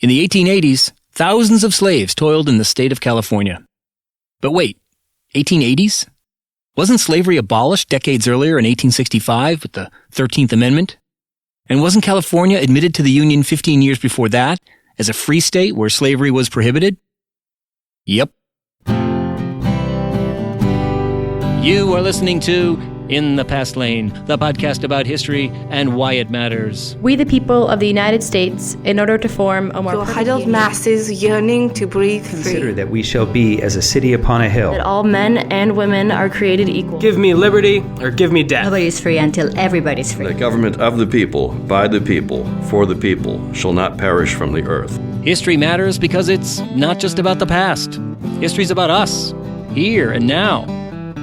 In the 1880s, thousands of slaves toiled in the state of California. But wait, 1880s? Wasn't slavery abolished decades earlier in 1865 with the 13th Amendment? And wasn't California admitted to the Union 15 years before that as a free state where slavery was prohibited? Yep. You are listening to In the Past Lane, the podcast about history and why it matters. We, the people of the United States, in order to form a more huddled masses yearning to breathe free. Consider that we shall be as a city upon a hill. That all men and women are created equal. Give me liberty or give me death. Nobody is free until everybody's free. The government of the people, by the people, for the people, shall not perish from the earth. History matters because it's not just about the past. History's about us, here and now.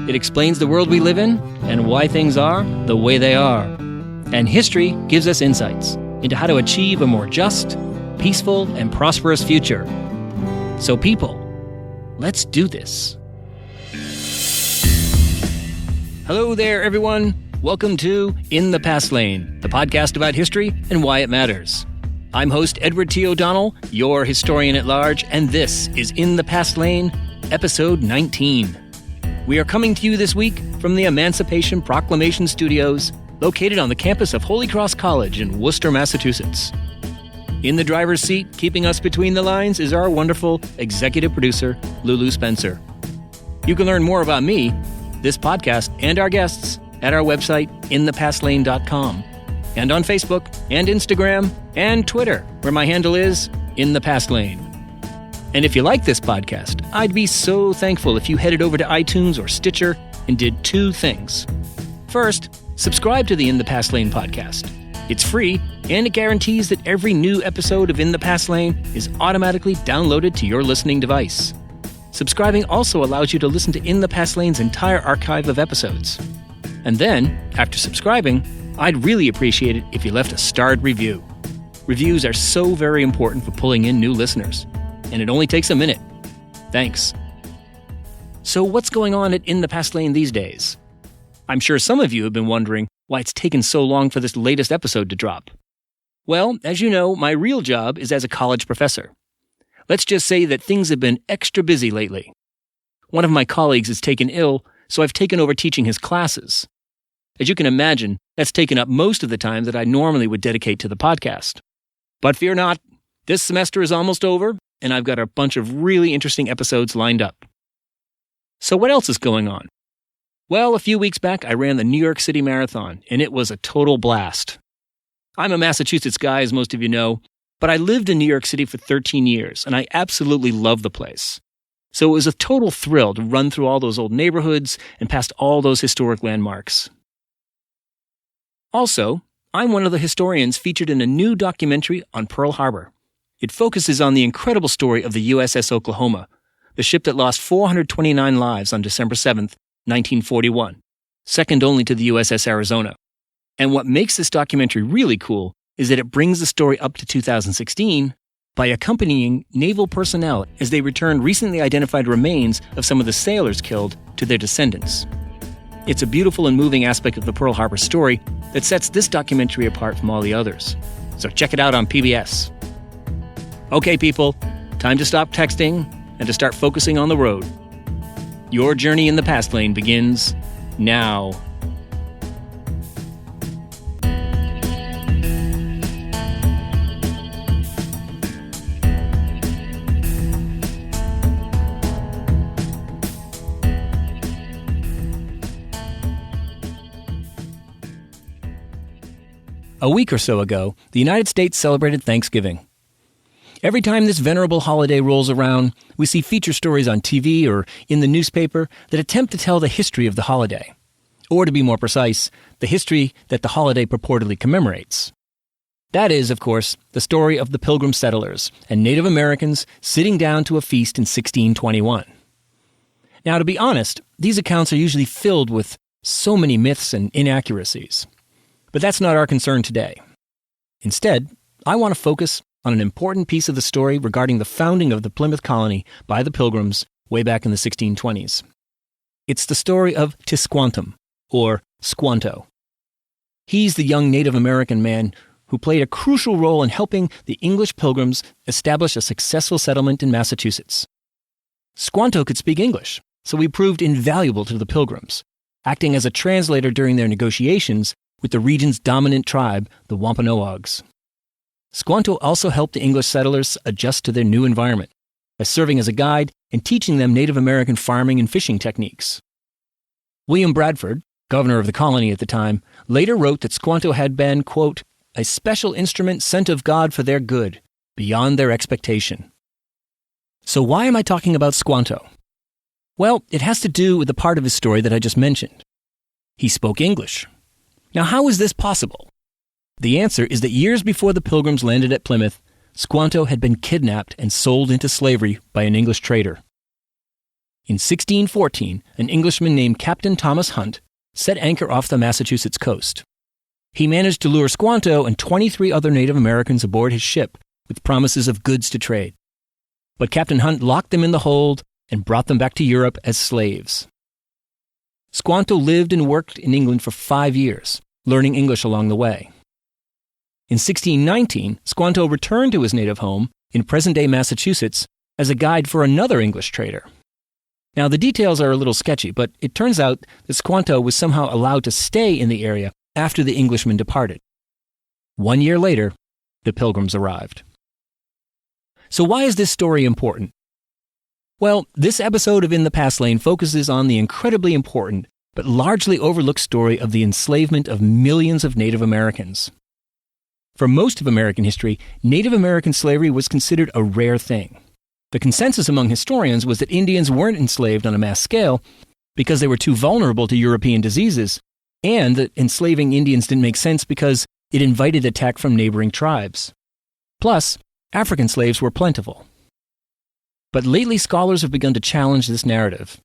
It explains the world we live in and why things are the way they are. And history gives us insights into how to achieve a more just, peaceful, and prosperous future. So people, let's do this. Hello there, everyone. Welcome to In the Past Lane, the podcast about history and why it matters. I'm host Edward T. O'Donnell, your historian at large, and this is In the Past Lane, episode 19. We are coming to you this week from the Emancipation Proclamation Studios, located on the campus of Holy Cross College in Worcester, Massachusetts. In the driver's seat, keeping us between the lines, is our wonderful executive producer, Lulu Spencer. You can learn more about me, this podcast, and our guests at our website, inthepastlane.com, and on Facebook and Instagram and Twitter, where my handle is InThePastLane. And if you like this podcast, I'd be so thankful if you headed over to iTunes or Stitcher and did two things. First, subscribe to the In the Past Lane podcast. It's free, and it guarantees that every new episode of In the Past Lane is automatically downloaded to your listening device. Subscribing also allows you to listen to In the Past Lane's entire archive of episodes. And then, after subscribing, I'd really appreciate it if you left a starred review. Reviews are so very important for pulling in new listeners. And it only takes a minute. Thanks. So what's going on at In the Past Lane these days? I'm sure some of you have been wondering why it's taken so long for this latest episode to drop. Well, as you know, my real job is as a college professor. Let's just say that things have been extra busy lately. One of my colleagues is taken ill, so I've taken over teaching his classes. As you can imagine, that's taken up most of the time that I normally would dedicate to the podcast. But fear not, this semester is almost over, and I've got a bunch of really interesting episodes lined up. So what else is going on? Well, a few weeks back, I ran the New York City Marathon, and it was a total blast. I'm a Massachusetts guy, as most of you know, but I lived in New York City for 13 years, and I absolutely love the place. So it was a total thrill to run through all those old neighborhoods and past all those historic landmarks. Also, I'm one of the historians featured in a new documentary on Pearl Harbor. It focuses on the incredible story of the USS Oklahoma, the ship that lost 429 lives on December 7th, 1941, second only to the USS Arizona. And what makes this documentary really cool is that it brings the story up to 2016 by accompanying naval personnel as they returned recently identified remains of some of the sailors killed to their descendants. It's a beautiful and moving aspect of the Pearl Harbor story that sets this documentary apart from all the others. So check it out on PBS. Okay, people, time to stop texting and to start focusing on the road. Your journey in the Past Lane begins now. A week or so ago, the United States celebrated Thanksgiving. Every time this venerable holiday rolls around, we see feature stories on TV or in the newspaper that attempt to tell the history of the holiday. Or to be more precise, the history that the holiday purportedly commemorates. That is, of course, the story of the Pilgrim settlers and Native Americans sitting down to a feast in 1621. Now, to be honest, these accounts are usually filled with so many myths and inaccuracies. But that's not our concern today. Instead, I want to focus on an important piece of the story regarding the founding of the Plymouth colony by the Pilgrims way back in the 1620s. It's the story of Tisquantum, or Squanto. He's the young Native American man who played a crucial role in helping the English Pilgrims establish a successful settlement in Massachusetts. Squanto could speak English, so he proved invaluable to the Pilgrims, acting as a translator during their negotiations with the region's dominant tribe, the Wampanoags. Squanto also helped the English settlers adjust to their new environment by serving as a guide and teaching them Native American farming and fishing techniques. William Bradford, governor of the colony at the time, later wrote that Squanto had been, quote, a special instrument sent of God for their good, beyond their expectation. So why am I talking about Squanto? Well, it has to do with the part of his story that I just mentioned. He spoke English. Now, how is this possible? The answer is that years before the Pilgrims landed at Plymouth, Squanto had been kidnapped and sold into slavery by an English trader. In 1614, an Englishman named Captain Thomas Hunt set anchor off the Massachusetts coast. He managed to lure Squanto and 23 other Native Americans aboard his ship with promises of goods to trade. But Captain Hunt locked them in the hold and brought them back to Europe as slaves. Squanto lived and worked in England for 5 years, learning English along the way. In 1619, Squanto returned to his native home in present-day Massachusetts as a guide for another English trader. Now, the details are a little sketchy, but it turns out that Squanto was somehow allowed to stay in the area after the Englishmen departed. 1 year later, the Pilgrims arrived. So why is this story important? Well, this episode of In the Past Lane focuses on the incredibly important but largely overlooked story of the enslavement of millions of Native Americans. For most of American history, Native American slavery was considered a rare thing. The consensus among historians was that Indians weren't enslaved on a mass scale because they were too vulnerable to European diseases, and that enslaving Indians didn't make sense because it invited attack from neighboring tribes. Plus, African slaves were plentiful. But lately, scholars have begun to challenge this narrative.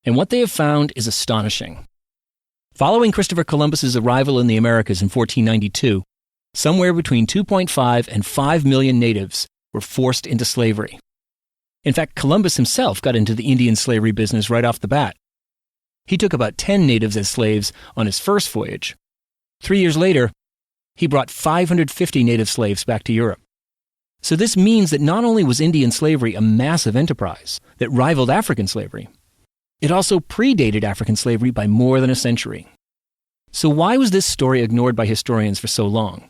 And what they have found is astonishing. Following Christopher Columbus's arrival in the Americas in 1492, somewhere between 2.5 and 5 million natives were forced into slavery. In fact, Columbus himself got into the Indian slavery business right off the bat. He took about 10 natives as slaves on his first voyage. 3 years later, he brought 550 native slaves back to Europe. So this means that not only was Indian slavery a massive enterprise that rivaled African slavery, it also predated African slavery by more than a century. So why was this story ignored by historians for so long?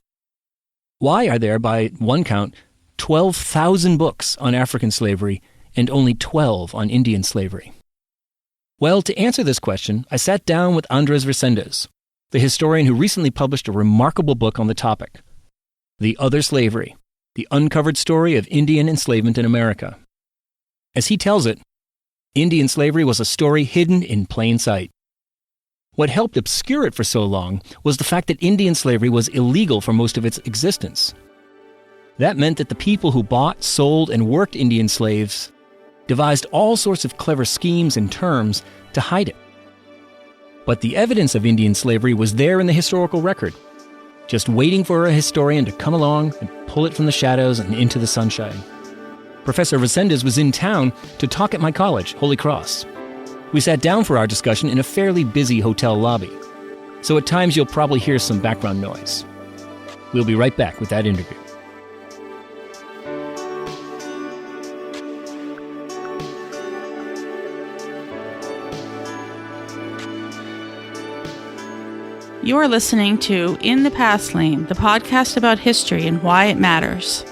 Why are there, by one count, 12,000 books on African slavery and only 12 on Indian slavery? Well, to answer this question, I sat down with Andres Reséndez, the historian who recently published a remarkable book on the topic, The Other Slavery, The Uncovered Story of Indian Enslavement in America. As he tells it, Indian slavery was a story hidden in plain sight. What helped obscure it for so long was the fact that Indian slavery was illegal for most of its existence. That meant that the people who bought, sold, and worked Indian slaves devised all sorts of clever schemes and terms to hide it. But the evidence of Indian slavery was there in the historical record, just waiting for a historian to come along and pull it from the shadows and into the sunshine. Professor Reséndez was in town to talk at my college, Holy Cross. We sat down for our discussion in a fairly busy hotel lobby, so at times you'll probably hear some background noise. We'll be right back with that interview. You are listening to In the Past Lane, the podcast about history and why it matters.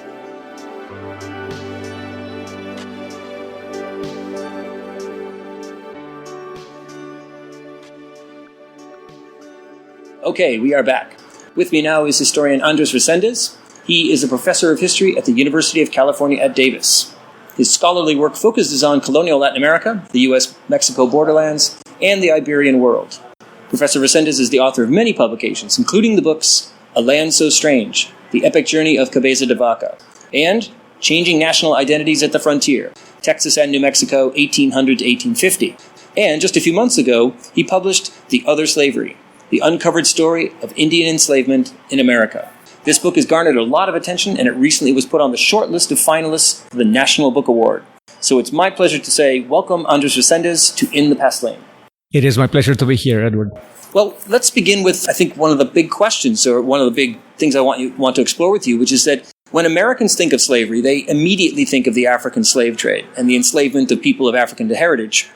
Okay, we are back. With me now is historian Andres Reséndez. He is a professor of history at the University of California at Davis. His scholarly work focuses on colonial Latin America, the U.S.-Mexico borderlands, and the Iberian world. Professor Reséndez is the author of many publications, including the books A Land So Strange, The Epic Journey of Cabeza de Vaca, and Changing National Identities at the Frontier, Texas and New Mexico, 1800 to 1850. And just a few months ago, he published The Other Slavery, The Uncovered Story of Indian Enslavement in America. This book has garnered a lot of attention, and it recently was put on the short list of finalists for the National Book Award. So it's my pleasure to say, welcome Andres Reséndez to In the Past Lane. It is my pleasure to be here, Edward. Well, let's begin with, I think, one of the big questions, or one of the big things I want to explore with you, which is that when Americans think of slavery, they immediately think of the African slave trade and the enslavement of people of African heritage.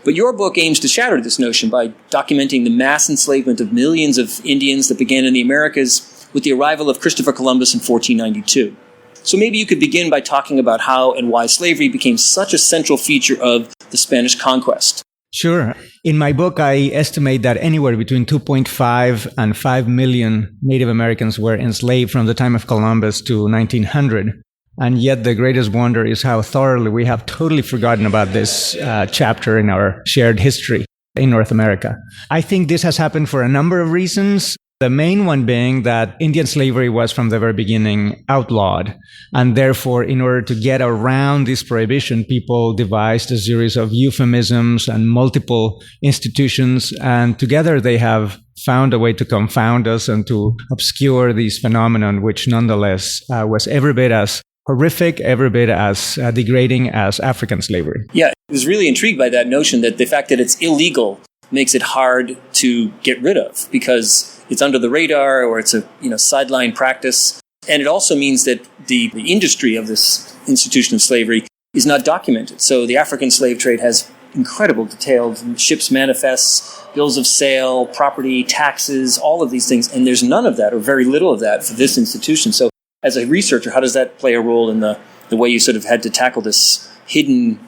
But your book aims to shatter this notion by documenting the mass enslavement of millions of Indians that began in the Americas with the arrival of Christopher Columbus in 1492. So maybe you could begin by talking about how and why slavery became such a central feature of the Spanish conquest. Sure. In my book, I estimate that anywhere between 2.5 and 5 million Native Americans were enslaved from the time of Columbus to 1900. And yet the greatest wonder is how thoroughly we have totally forgotten about this chapter in our shared history in North America. I think this has happened for a number of reasons. The main one being that Indian slavery was from the very beginning outlawed. And therefore, in order to get around this prohibition, people devised a series of euphemisms and multiple institutions. And together they have found a way to confound us and to obscure this phenomenon, which nonetheless was every bit as horrific, every bit as degrading as African slavery. Yeah, I was really intrigued by that notion that the fact that it's illegal makes it hard to get rid of because it's under the radar or it's a sideline practice. And it also means that the industry of this institution of slavery is not documented. So the African slave trade has incredible detailed ships manifests, bills of sale, property, taxes, all of these things. And there's none of that or very little of that for this institution. So as a researcher, how does that play a role in the way you sort of had to tackle this hidden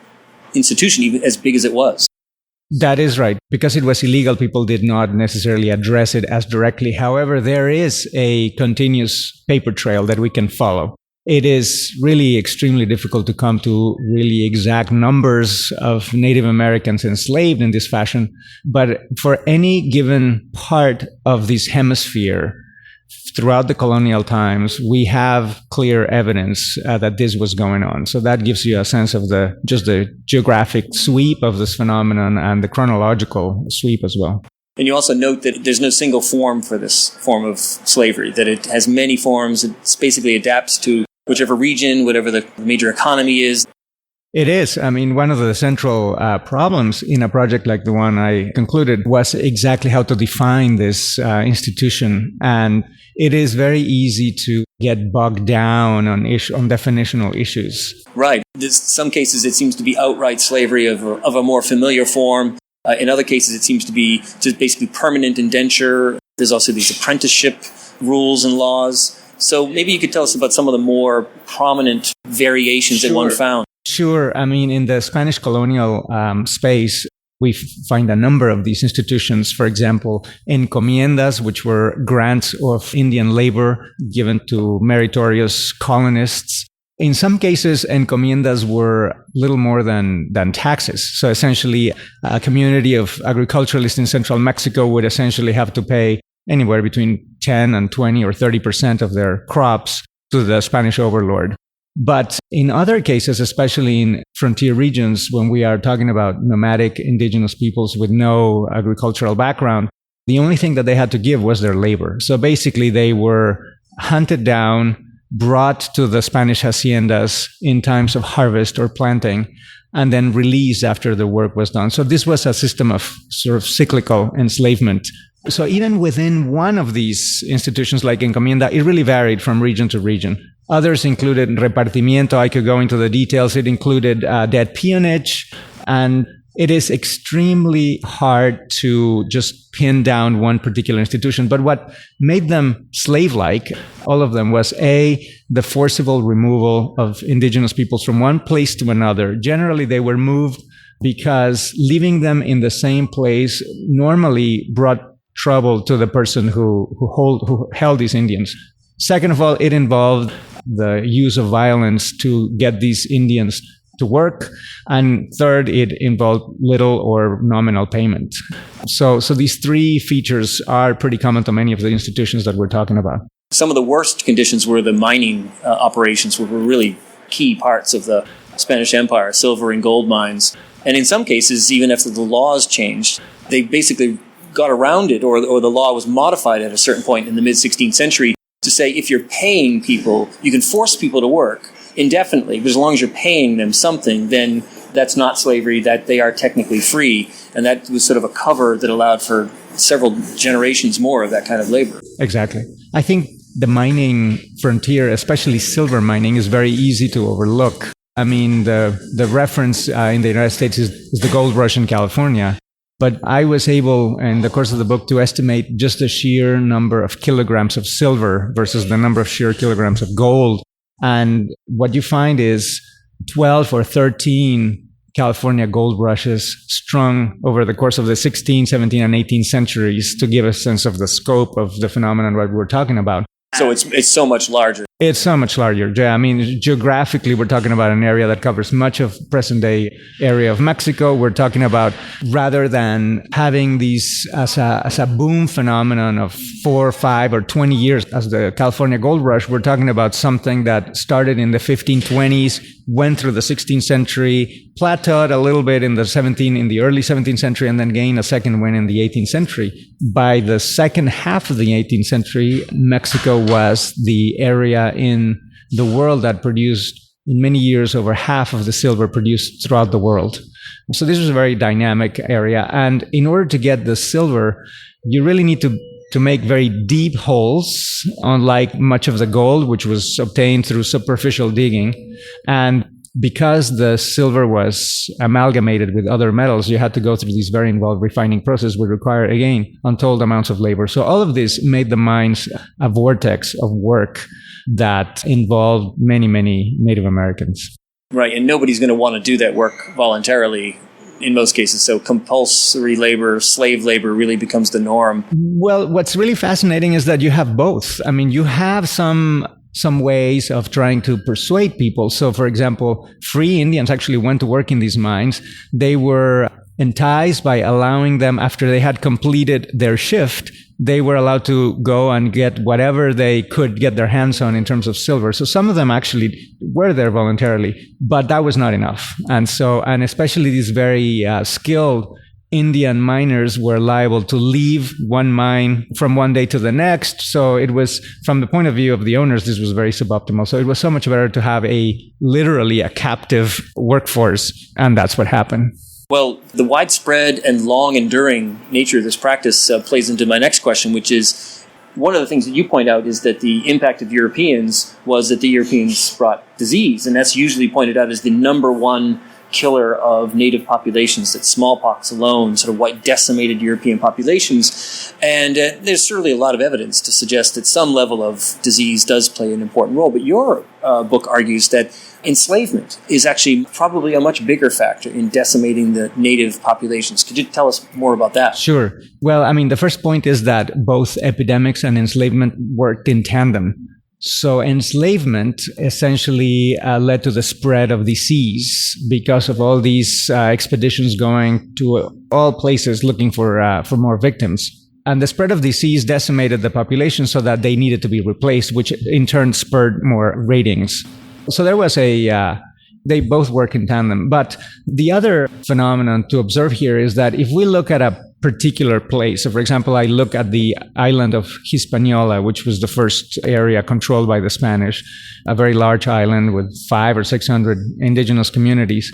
institution, even as big as it was? That is right. Because it was illegal, people did not necessarily address it as directly. However, there is a continuous paper trail that we can follow. It is really extremely difficult to come to really exact numbers of Native Americans enslaved in this fashion. But for any given part of this hemisphere, throughout the colonial times, we have clear evidence that this was going on. So that gives you a sense of the geographic sweep of this phenomenon and the chronological sweep as well. And you also note that there's no single form for this form of slavery, that it has many forms. It basically adapts to whichever region, whatever the major economy is. It is. I mean, one of the central problems in a project like the one I concluded was exactly how to define this institution. And it is very easy to get bogged down on definitional issues. Right. In some cases, it seems to be outright slavery of a more familiar form. In other cases, it seems to be just basically permanent indenture. There's also these apprenticeship rules and laws. So maybe you could tell us about some of the more prominent variations that one found. Sure. I mean, in the Spanish colonial space, we find a number of these institutions. For example, encomiendas, which were grants of Indian labor given to meritorious colonists. In some cases, encomiendas were little more than taxes. So essentially, a community of agriculturalists in central Mexico would essentially have to pay anywhere between 10 and 20 or 30% of their crops to the Spanish overlord. But in other cases, especially in frontier regions, when we are talking about nomadic indigenous peoples with no agricultural background, the only thing that they had to give was their labor. So basically, they were hunted down, brought to the Spanish haciendas in times of harvest or planting, and then released after the work was done. So this was a system of sort of cyclical enslavement. So even within one of these institutions like encomienda, it really varied from region to region. Others included repartimiento. I could go into the details. It included debt peonage. And it is extremely hard to just pin down one particular institution. But what made them slave-like, all of them, was the forcible removal of indigenous peoples from one place to another. Generally, they were moved because leaving them in the same place normally brought trouble to the person who held these Indians. Second of all, it involved the use of violence to get these Indians to work. And third, it involved little or nominal payment. So these three features are pretty common to many of the institutions that we're talking about. Some of the worst conditions were the mining operations, which were really key parts of the Spanish Empire, silver and gold mines. And in some cases, even after the laws changed, they basically got around it, or the law was modified at a certain point in the mid-16th century to say if you're paying people, you can force people to work indefinitely, but as long as you're paying them something, then that's not slavery, that they are technically free. And that was sort of a cover that allowed for several generations more of that kind of labor. Exactly. I think the mining frontier, especially silver mining, is very easy to overlook. I mean, the reference in the United States is the gold rush in California. But I was able, in the course of the book, to estimate just the sheer number of kilograms of silver versus the number of sheer kilograms of gold. And what you find is 12 or 13 California gold rushes strung over the course of the 16th, 17th, and 18th centuries to give a sense of the scope of the phenomenon that we're talking about. So it's so much larger. It's so much larger. Yeah, I mean, geographically, we're talking about an area that covers much of present-day area of Mexico. We're talking about, rather than having these as a boom phenomenon of 4, 5, or 20 years as the California gold rush, we're talking about something that started in the 1520s, went through the 16th century, plateaued a little bit in the early 17th century, and then gained a second wind in the 18th century. By the second half of the 18th century, Mexico was the area in the world that produced, in many years, over half of the silver produced throughout the world. So this was a very dynamic area. And in order to get the silver, you really need to make very deep holes, unlike much of the gold, which was obtained through superficial digging. And because the silver was amalgamated with other metals, you had to go through this very involved refining process, which required, again, untold amounts of labor. So all of this made the mines a vortex of work that involved many, many Native Americans. Right, and nobody's going to want to do that work voluntarily in most cases. So compulsory labor, slave labor really becomes the norm. Well, what's really fascinating is that you have both. I mean, you have some ways of trying to persuade people. So, for example, free Indians actually went to work in these mines. They were enticed by allowing them, after they had completed their shift, they were allowed to go and get whatever they could get their hands on in terms of silver. So some of them actually were there voluntarily, but that was not enough. And especially these very skilled Indian miners were liable to leave one mine from one day to the next. So it was, from the point of view of the owners, this was very suboptimal. So it was so much better to have literally a captive workforce. And that's what happened. Well, the widespread and long-enduring nature of this practice plays into my next question, which is, one of the things that you point out is that the impact of Europeans was that the Europeans brought disease, and that's usually pointed out as the number one killer of native populations, that smallpox alone sort of decimated European populations. And there's certainly a lot of evidence to suggest that some level of disease does play an important role. But your book argues that enslavement is actually probably a much bigger factor in decimating the native populations. Could you tell us more about that? Sure. Well, I mean, the first point is that both epidemics and enslavement worked in tandem. So enslavement essentially led to the spread of disease because of all these expeditions going to all places looking for more victims. And the spread of disease decimated the population so that they needed to be replaced, which in turn spurred more ratings. So there was they both work in tandem. But the other phenomenon to observe here is that if we look at a particular place, so for example, I look at the island of Hispaniola, which was the first area controlled by the Spanish, a very large island with 500 or 600 indigenous communities.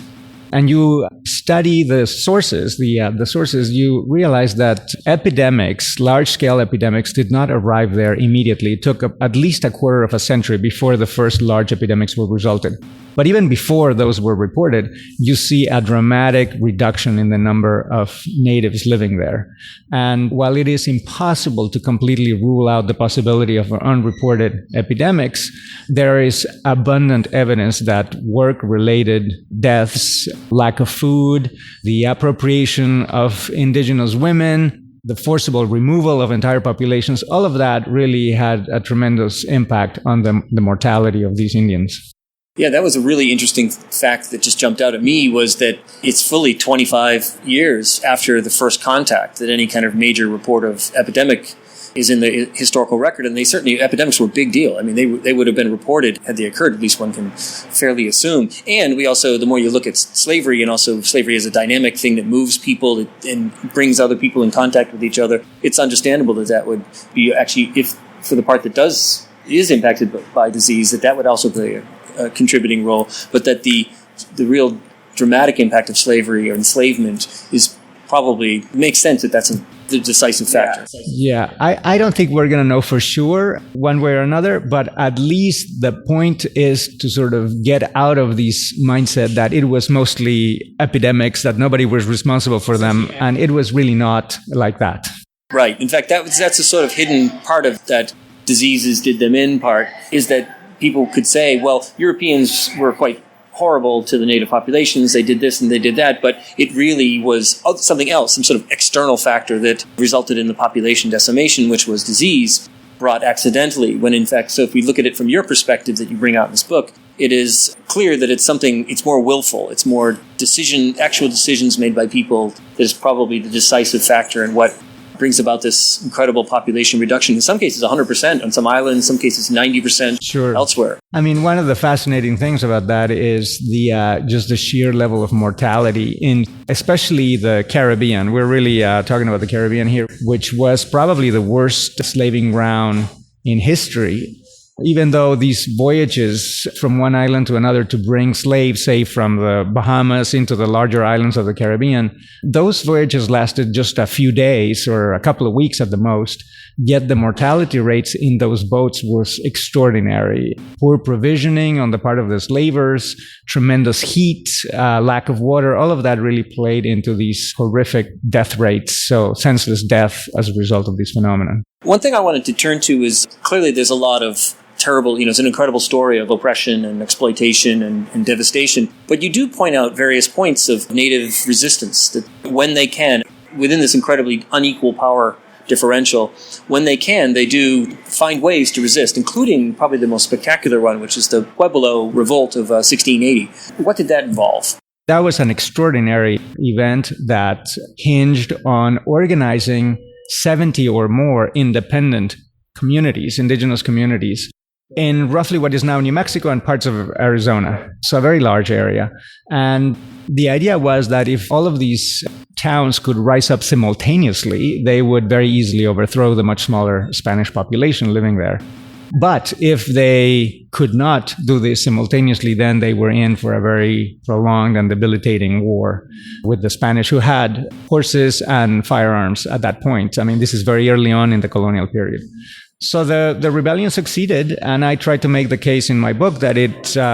And you study the sources, you realize that epidemics, large-scale epidemics, did not arrive there immediately. It took at least a quarter of a century before the first large epidemics were resulted. But even before those were reported, you see a dramatic reduction in the number of natives living there. And while it is impossible to completely rule out the possibility of unreported epidemics, there is abundant evidence that work-related deaths, lack of food, the appropriation of indigenous women, the forcible removal of entire populations, all of that really had a tremendous impact on the mortality of these Indians. Yeah, that was a really interesting fact that just jumped out at me, was that it's fully 25 years after the first contact that any kind of major report of epidemic is in the historical record. And epidemics were a big deal. I mean, they would have been reported had they occurred, at least one can fairly assume. And we also, the more you look at slavery, and also slavery as a dynamic thing that moves people and brings other people in contact with each other, it's understandable that would be actually, if for the part that is impacted by disease, that would also play a contributing role, but that the real dramatic impact of slavery or enslavement is probably makes sense that that's the decisive factor. Yeah, I don't think we're going to know for sure one way or another, but at least the point is to sort of get out of this mindset that it was mostly epidemics, that nobody was responsible for them, and it was really not like that. Right. In fact, that's a sort of hidden part of that diseases did them in part, is that people could say, well, Europeans were quite horrible to the native populations, they did this and they did that, but it really was something else, some sort of external factor that resulted in the population decimation, which was disease brought accidentally, when in fact, so if we look at it from your perspective that you bring out in this book, it is clear that it's more willful, it's more actual decisions made by people that is probably the decisive factor in what brings about this incredible population reduction. In some cases, 100% on some islands, in some cases 90% elsewhere. I mean, one of the fascinating things about that is just the sheer level of mortality in especially the Caribbean. We're really talking about the Caribbean here, which was probably the worst slaving ground in history. Even though these voyages from one island to another to bring slaves, say from the Bahamas into the larger islands of the Caribbean, those voyages lasted just a few days or a couple of weeks at the most. Yet the mortality rates in those boats was extraordinary. Poor provisioning on the part of the slavers, tremendous heat, lack of water, all of that really played into these horrific death rates, so senseless death as a result of this phenomenon. One thing I wanted to turn to is clearly there's a lot of terrible, it's an incredible story of oppression and exploitation and devastation. But you do point out various points of native resistance that when they can, within this incredibly unequal power differential, when they can, they do find ways to resist, including probably the most spectacular one, which is the Pueblo Revolt of 1680. What did that involve? That was an extraordinary event that hinged on organizing 70 or more independent communities, indigenous communities, in roughly what is now New Mexico and parts of Arizona. So a very large area. And the idea was that if all of these towns could rise up simultaneously, they would very easily overthrow the much smaller Spanish population living there. But if they could not do this simultaneously, then they were in for a very prolonged and debilitating war with the Spanish, who had horses and firearms at that point. I mean, this is very early on in the colonial period. So the rebellion succeeded, and I tried to make the case in my book that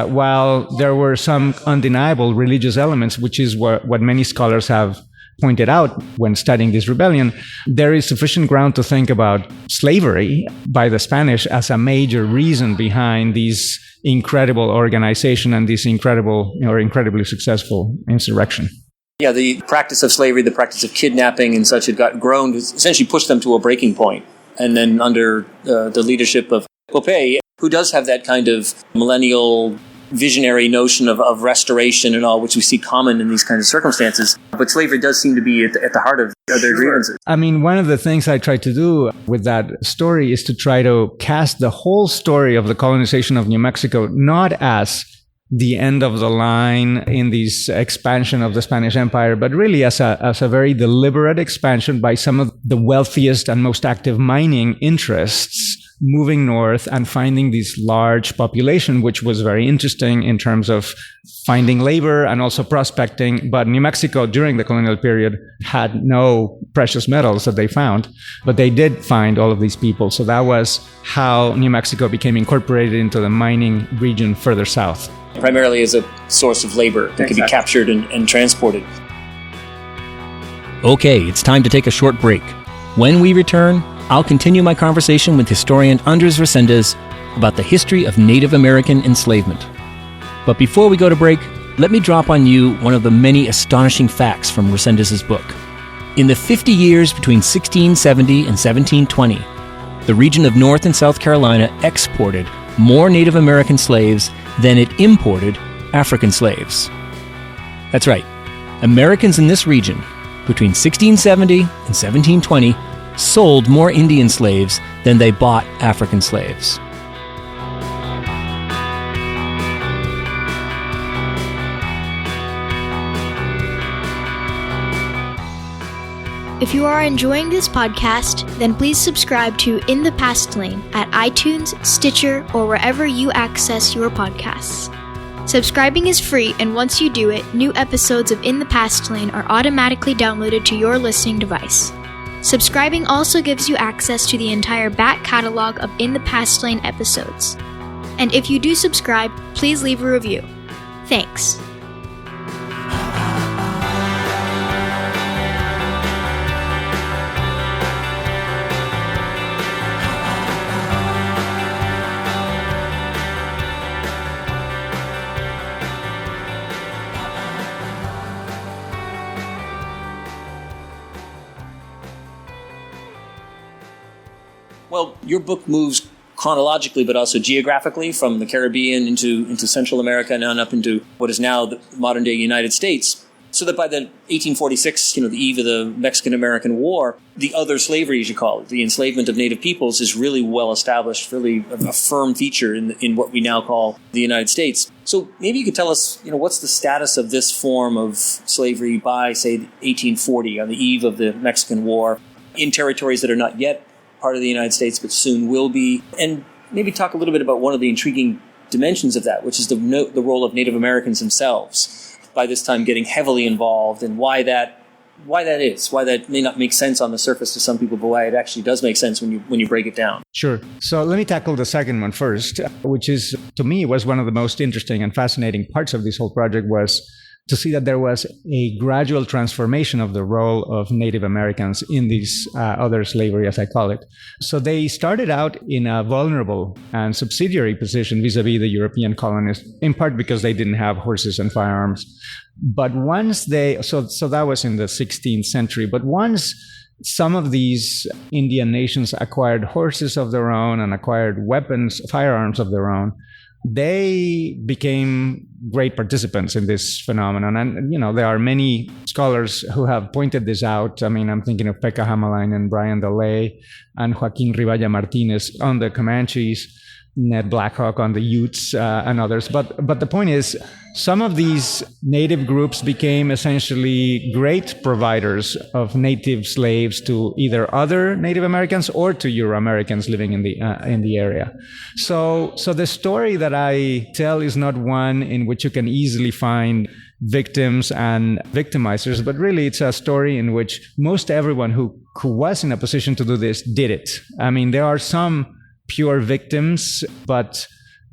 while there were some undeniable religious elements, which is what many scholars have pointed out when studying this rebellion, there is sufficient ground to think about slavery by the Spanish as a major reason behind this incredible organization and this incredibly successful insurrection. Yeah, the practice of slavery, the practice of kidnapping and such had got grown to essentially push them to a breaking point. And then under the leadership of Pope, who does have that kind of millennial visionary notion of restoration and all, which we see common in these kinds of circumstances. But slavery does seem to be at the heart of their grievances. I mean, one of the things I try to do with that story is to try to cast the whole story of the colonization of New Mexico not as the end of the line in this expansion of the Spanish Empire, but really as a very deliberate expansion by some of the wealthiest and most active mining interests moving north and finding this large population, which was very interesting in terms of finding labor and also prospecting. But New Mexico during the colonial period had no precious metals that they found, but they did find all of these people. So that was how New Mexico became incorporated into the mining region further south. Primarily as a source of labor that could be captured and transported. Okay, it's time to take a short break. When we return, I'll continue my conversation with historian Andres Reséndez about the history of Native American enslavement. But before we go to break, let me drop on you one of the many astonishing facts from Reséndez's book. In the 50 years between 1670 and 1720, the region of North and South Carolina exported more Native American slaves than it imported African slaves. That's right. Americans in this region, between 1670 and 1720, sold more Indian slaves than they bought African slaves. If you are enjoying this podcast, then please subscribe to In the Past Lane at iTunes, Stitcher, or wherever you access your podcasts. Subscribing is free, and once you do it, new episodes of In the Past Lane are automatically downloaded to your listening device. Subscribing also gives you access to the entire back catalog of In the Past Lane episodes. And if you do subscribe, please leave a review. Thanks. Well, your book moves chronologically but also geographically from the Caribbean into Central America and on up into what is now the modern-day United States, so that by the 1846, the eve of the Mexican-American War, the other slavery, as you call it, the enslavement of native peoples, is really well established, really a firm feature in what we now call the United States. So maybe you could tell us, what's the status of this form of slavery by, say, 1840, on the eve of the Mexican War, in territories that are not yet part of the United States, but soon will be, and maybe talk a little bit about one of the intriguing dimensions of that, which is the role of Native Americans themselves, by this time getting heavily involved, and why that may not make sense on the surface to some people, but why it actually does make sense when you break it down. Sure. So let me tackle the second one first, which is, to me, was one of the most interesting and fascinating parts of this whole project, was to see that there was a gradual transformation of the role of Native Americans in this other slavery, as I call it. So they started out in a vulnerable and subsidiary position vis-a-vis the European colonists, in part because they didn't have horses and firearms. But once so that was in the 16th century, but once some of these Indian nations acquired horses of their own and acquired firearms of their own, they became great participants in this phenomenon. And, there are many scholars who have pointed this out. I mean, I'm thinking of Pekka Hamalainen and Brian DeLay and Joaquin Ribaya Martinez on the Comanches, Ned Blackhawk on the Utes, and others. But the point is, some of these native groups became essentially great providers of native slaves to either other Native Americans or to Euro-Americans living in the area. So the story that I tell is not one in which you can easily find victims and victimizers, but really it's a story in which most everyone who was in a position to do this did it. I mean, there are some pure victims, but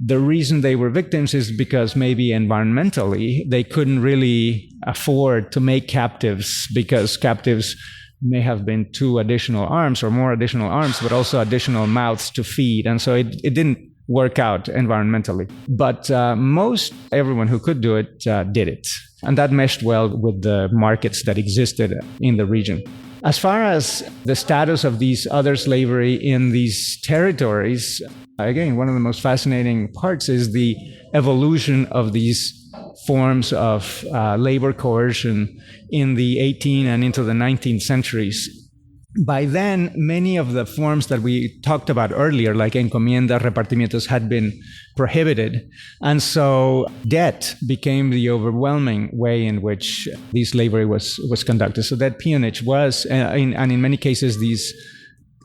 the reason they were victims is because maybe environmentally they couldn't really afford to make captives, because captives may have been 2 additional arms or more additional arms, but also additional mouths to feed. And so it didn't work out environmentally. But most everyone who could do it did it. And that meshed well with the markets that existed in the region. As far as the status of these other slavery in these territories, again, one of the most fascinating parts is the evolution of these forms of labor coercion in the 18th and into the 19th centuries. By then, many of the forms that we talked about earlier, like encomiendas, repartimientos, had been prohibited. And so debt became the overwhelming way in which the slavery was conducted. So that peonage was, and in many cases, these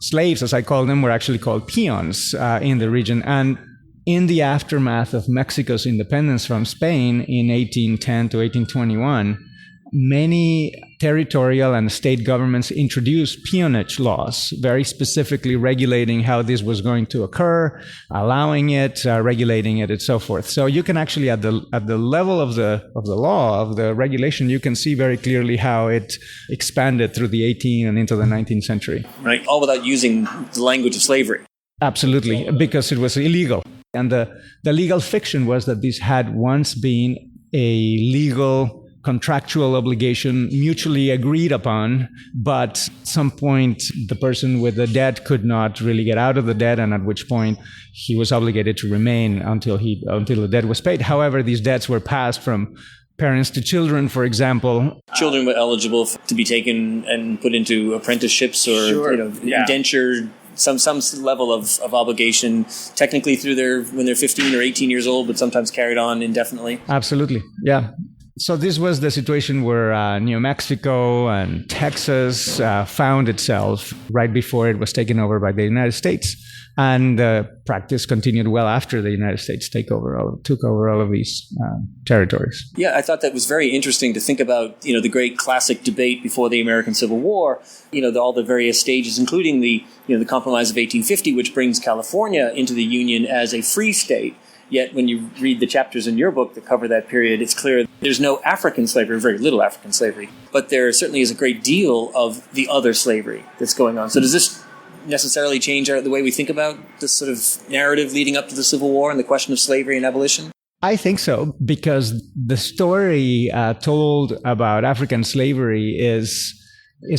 slaves, as I call them, were actually called peons in the region. And in the aftermath of Mexico's independence from Spain in 1810 to 1821, many territorial and state governments introduced peonage laws, very specifically regulating how this was going to occur, allowing it, regulating it, and so forth. So you can actually, at the level of the law, of the regulation, you can see very clearly how it expanded through the 18th and into the 19th century. Right, all without using the language of slavery. Absolutely, because it was illegal. And the legal fiction was that this had once been a legal contractual obligation mutually agreed upon, but at some point the person with the debt could not really get out of the debt, and at which point he was obligated to remain until the debt was paid. However, these debts were passed from parents to children, for example. Children were eligible to be taken and put into apprenticeships or indentured, some level of obligation, technically when they're 15 or 18 years old, but sometimes carried on indefinitely. Absolutely, yeah. So this was the situation where New Mexico and Texas found itself right before it was taken over by the United States. And the practice continued well after the United States took over all of these territories. Yeah, I thought that was very interesting to think about, the great classic debate before the American Civil War, all the various stages, including the Compromise of 1850, which brings California into the Union as a free state. Yet when you read the chapters in your book that cover that period, it's clear there's no African slavery, or very little African slavery, but there certainly is a great deal of the other slavery that's going on. So does this necessarily change the way we think about this sort of narrative leading up to the Civil War and the question of slavery and abolition? I think so, because the story told about African slavery is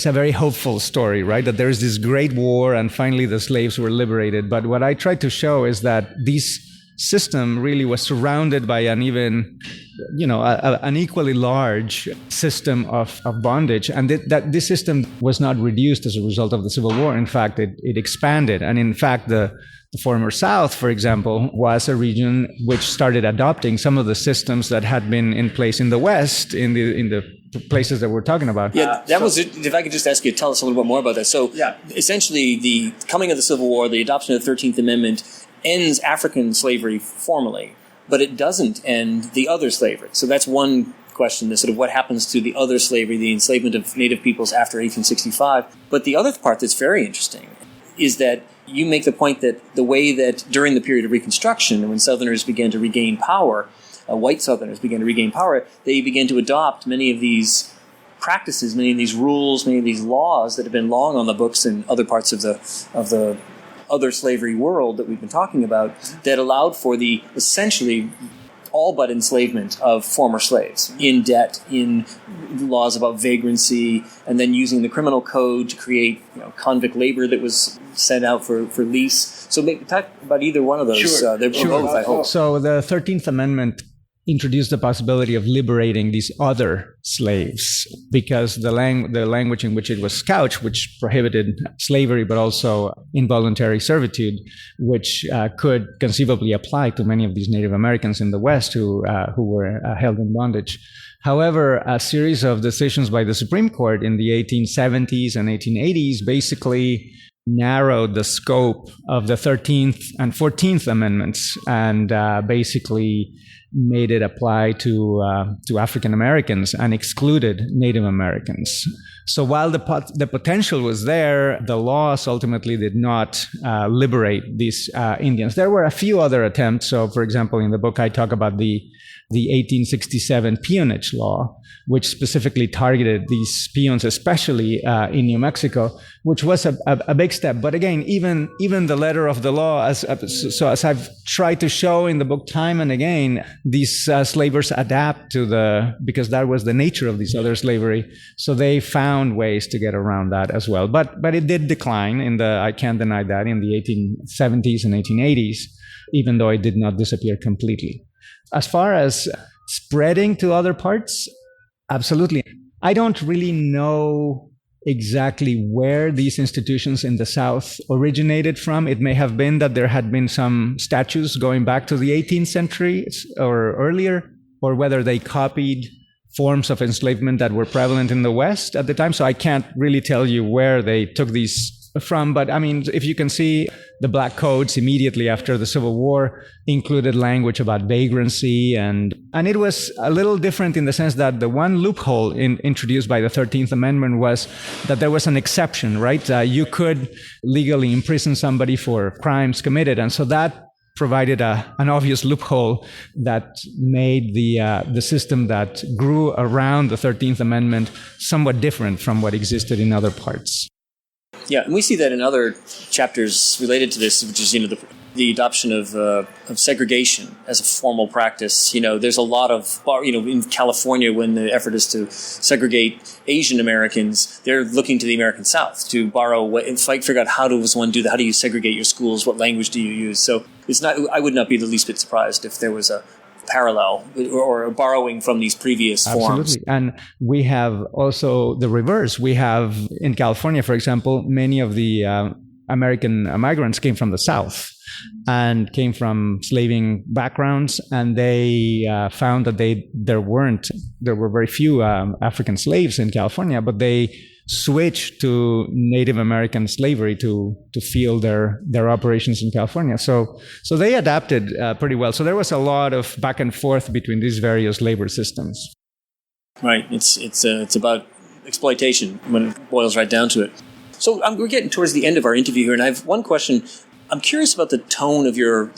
a very hopeful story, right? That there is this great war and finally the slaves were liberated. But what I tried to show is that this system really was surrounded by an equally large system of bondage, and that this system was not reduced as a result of the Civil War. In fact, it expanded. And in fact, the former South, for example, was a region which started adopting some of the systems that had been in place in the West, in the places that we're talking about. Yeah, that was it. If I could just ask you to tell us a little bit more about that. So essentially, the coming of the Civil War, the adoption of the 13th Amendment, ends African slavery formally, but it doesn't end the other slavery. So that's one question, sort of what happens to the other slavery, the enslavement of native peoples after 1865. But the other part that's very interesting is that you make the point that the way that during the period of Reconstruction, when Southerners began to regain power, white Southerners began to regain power, they began to adopt many of these practices, many of these rules, many of these laws that have been long on the books in other parts of the other slavery world that we've been talking about, that allowed for the essentially all but enslavement of former slaves in debt, in laws about vagrancy, and then using the criminal code to create convict labor that was sent out for lease. So talk about either one of those. Sure. They're both, I hope. So the 13th Amendment introduced the possibility of liberating these other slaves, because the language in which it was couched, which prohibited slavery but also involuntary servitude, which could conceivably apply to many of these Native Americans in the West who were held in bondage. However, a series of decisions by the Supreme Court in the 1870s and 1880s basically narrowed the scope of the 13th and 14th Amendments and basically made it apply to African Americans and excluded Native Americans. So while the potential was there, the laws ultimately did not liberate these Indians. There were a few other attempts. So, for example, in the book I talk about the 1867 peonage law, which specifically targeted these peons, especially in New Mexico, which was a big step. But again, even the letter of the law, as I've tried to show in the book time and again, these slavers adapt because that was the nature of this other slavery. So they found ways to get around that as well. But it did decline I can't deny that, in the 1870s and 1880s, even though it did not disappear completely. As far as spreading to other parts, absolutely. I don't really know exactly where these institutions in the South originated from. It may have been that there had been some statues going back to the 18th century or earlier, or whether they copied forms of enslavement that were prevalent in the West at the time. So I can't really tell you where they took these from. But I mean, if you can see, the Black Codes immediately after the Civil War included language about vagrancy, and it was a little different in the sense that the one loophole introduced by the 13th Amendment was that there was an exception, right? You could legally imprison somebody for crimes committed, and so that provided an obvious loophole that made the system that grew around the 13th Amendment somewhat different from what existed in other parts. Yeah, and we see that in other chapters related to this, which is the adoption of segregation as a formal practice. There's a lot of in California, when the effort is to segregate Asian Americans, they're looking to the American South to borrow and figure out how does one do that. How do you segregate your schools? What language do you use? So it's not. I would not be the least bit surprised if there was a parallel or borrowing from these previous forms. Absolutely. And we have also the reverse. We have in California, for example, many of the American migrants came from the South. and came from slaving backgrounds. And they found that there were very few African slaves in California, but they switched to Native American slavery to fuel their operations in California. So they adapted pretty well. So there was a lot of back and forth between these various labor systems. Right. It's about exploitation when it boils right down to it. So we're getting towards the end of our interview here, and I have one question. I'm curious about the tone of your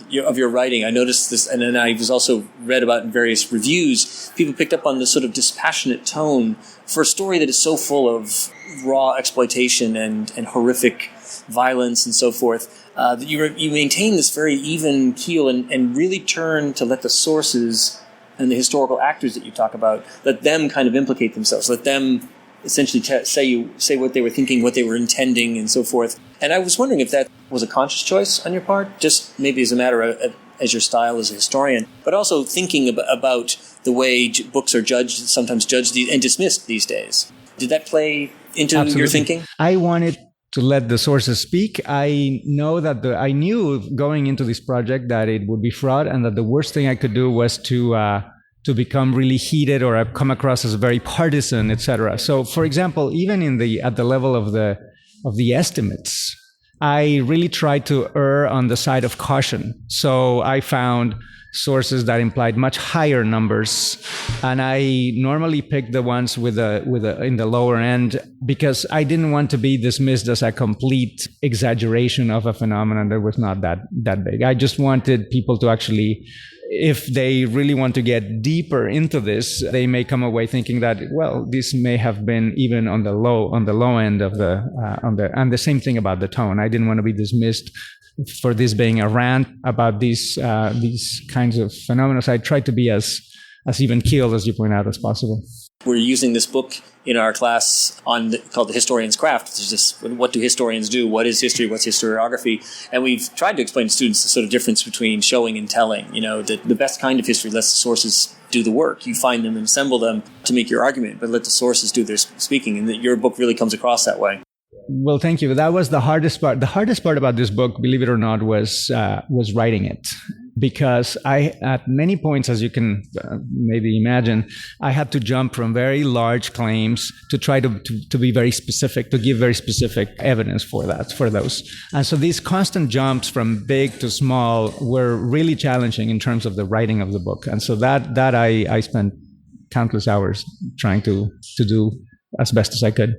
writing. I noticed this, and then I was also read about in various reviews. People picked up on this sort of dispassionate tone for a story that is so full of raw exploitation and horrific violence and so forth. That you maintain this very even keel and really turn to let the sources and the historical actors that you talk about, let them kind of implicate themselves, let them essentially say what they were thinking, what they were intending, and so forth. And I was wondering if that was a conscious choice on your part, just maybe as a matter of as your style as a historian, but also thinking about the way books are sometimes judged and dismissed these days. Did that play into Absolutely. your thinking? I wanted to let the sources speak. I knew going into this project that it would be fraught, and that the worst thing I could do was to become really heated or come across as very partisan, etc. So, for example, even at the level of the estimates, I really tried to err on the side of caution. So I found sources that implied much higher numbers, and I normally picked the ones in the lower end because I didn't want to be dismissed as a complete exaggeration of a phenomenon that was not that big. I just wanted people to actually, if they really want to get deeper into this, they may come away thinking that, well, this may have been even on the low end of and the same thing about the tone. I didn't want to be dismissed for this being a rant about these kinds of phenomena. So I tried to be as even keeled, as you point out, as possible. We're using this book in our class called The Historian's Craft. It's just, what do historians do? What is history? What's historiography? And we've tried to explain to students the sort of difference between showing and telling. You know, that the best kind of history lets the sources do the work. You find them and assemble them to make your argument, but let the sources do their speaking. And that your book really comes across that way. Well, thank you. That was the hardest part. The hardest part about this book, believe it or not, was writing it. Because at many points, as you can maybe imagine, I had to jump from very large claims to try to be very specific, to give very specific evidence for those. And so these constant jumps from big to small were really challenging in terms of the writing of the book. And so that I spent countless hours trying to do as best as I could.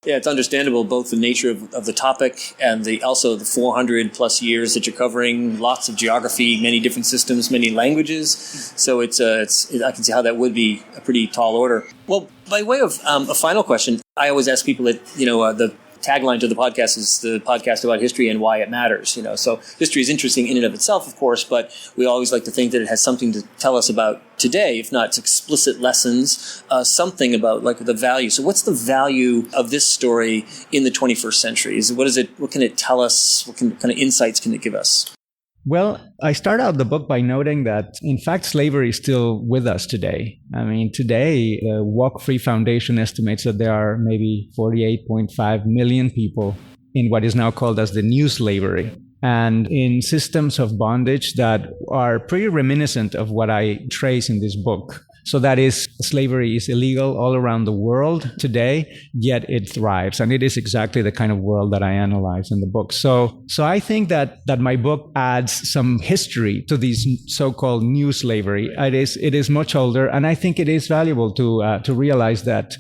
Yeah, it's understandable, both the nature of the topic and also the 400 plus years that you're covering, lots of geography, many different systems, many languages. So I can see how that would be a pretty tall order. Well, by way of a final question, I always ask people that, the tagline to the podcast is the podcast about history and why it matters. So history is interesting in and of itself, of course, but we always like to think that it has something to tell us about today, if not explicit lessons, something about like the value. So what's the value of this story in the 21st century? What can it tell us? What kind of insights can it give us? Well, I start out the book by noting that, in fact, slavery is still with us today. I mean, today, Walk Free Foundation estimates that there are maybe 48.5 million people in what is now called as the new slavery, and in systems of bondage that are pretty reminiscent of what I trace in this book. So that is, slavery is illegal all around the world today, yet it thrives. And it is exactly the kind of world that I analyze in the book. So I think that my book adds some history to this so-called new slavery. It is much older, and I think it is valuable to realize that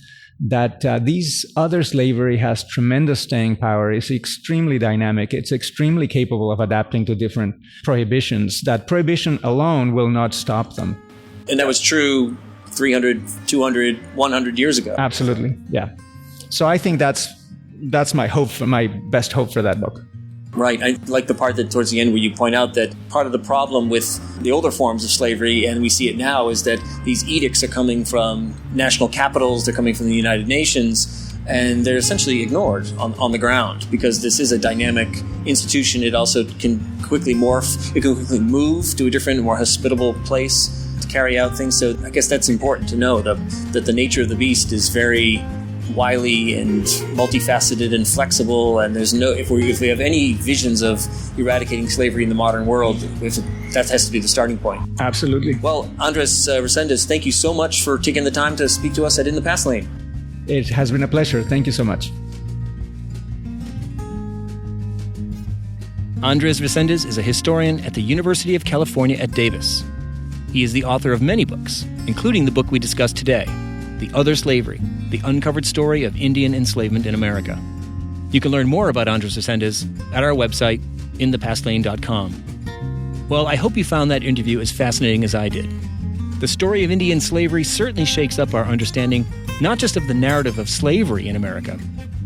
these other slavery has tremendous staying power, is extremely dynamic, it's extremely capable of adapting to different prohibitions, that prohibition alone will not stop them. And that was true 300, 200, 100 years ago. Absolutely, yeah. So I think that's my best hope for that book. Right. I like the part that towards the end where you point out that part of the problem with the older forms of slavery, and we see it now, is that these edicts are coming from national capitals, they're coming from the United Nations, and they're essentially ignored on the ground because this is a dynamic institution. It also can quickly morph. It can quickly move to a different, more hospitable place to carry out things. So I guess that's important to know, that the nature of the beast is very wily and multifaceted and flexible, and there's no, if we have any visions of eradicating slavery in the modern world, that has to be the starting point. Absolutely. Well, Andres Resendez, thank you so much for taking the time to speak to us at In the Past Lane. It has been a pleasure. Thank you so much. Andres Resendez is a historian at the University of California at Davis. He is the author of many books, including the book we discussed today, The Other Slavery, The Uncovered Story of Indian Enslavement in America. You can learn more about Andres Resendez at our website, inthepastlane.com. Well, I hope you found that interview as fascinating as I did. The story of Indian slavery certainly shakes up our understanding not just of the narrative of slavery in America,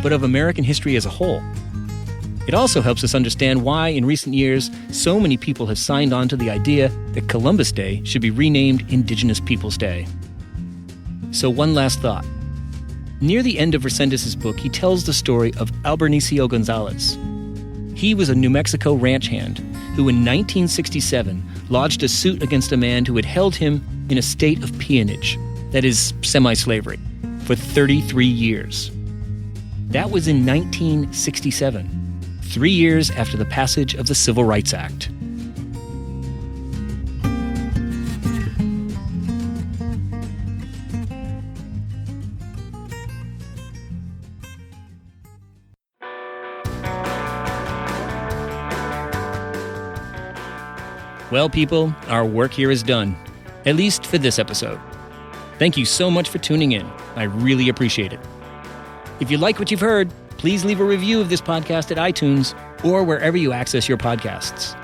but of American history as a whole. It also helps us understand why, in recent years, so many people have signed on to the idea that Columbus Day should be renamed Indigenous Peoples Day. So one last thought. Near the end of Resendez's book, he tells the story of Albernicio Gonzalez. He was a New Mexico ranch hand who in 1967 lodged a suit against a man who had held him in a state of peonage, that is, semi-slavery, for 33 years. That was in 1967. 3 years after the passage of the Civil Rights Act. Well, people, our work here is done, at least for this episode. Thank you so much for tuning in. I really appreciate it. If you like what you've heard, please leave a review of this podcast at iTunes or wherever you access your podcasts.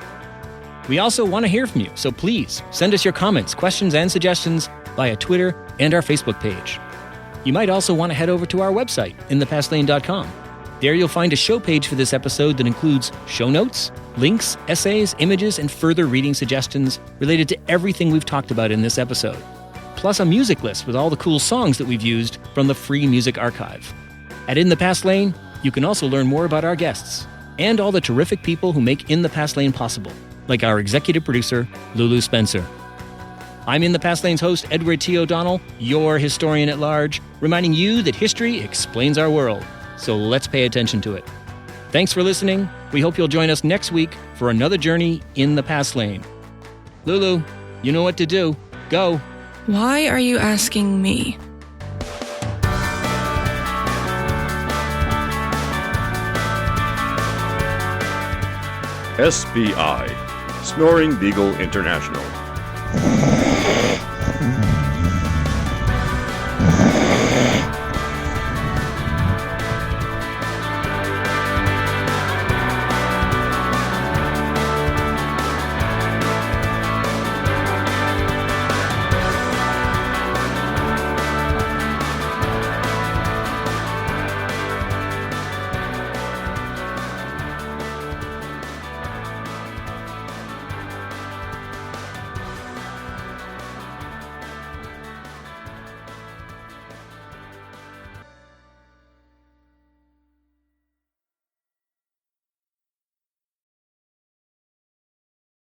We also want to hear from you, so please send us your comments, questions, and suggestions via Twitter and our Facebook page. You might also want to head over to our website, inthepastlane.com. There you'll find a show page for this episode that includes show notes, links, essays, images, and further reading suggestions related to everything we've talked about in this episode, plus a music list with all the cool songs that we've used from the Free Music Archive. At In the Past Lane, you can also learn more about our guests and all the terrific people who make In the Past Lane possible, like our executive producer, Lulu Spencer. I'm In the Past Lane's host, Edward T. O'Donnell, your historian at large, reminding you that history explains our world, so let's pay attention to it. Thanks for listening. We hope you'll join us next week for another journey in the Past Lane. Lulu, you know what to do. Go. Why are you asking me? SBI, Snoring Beagle International.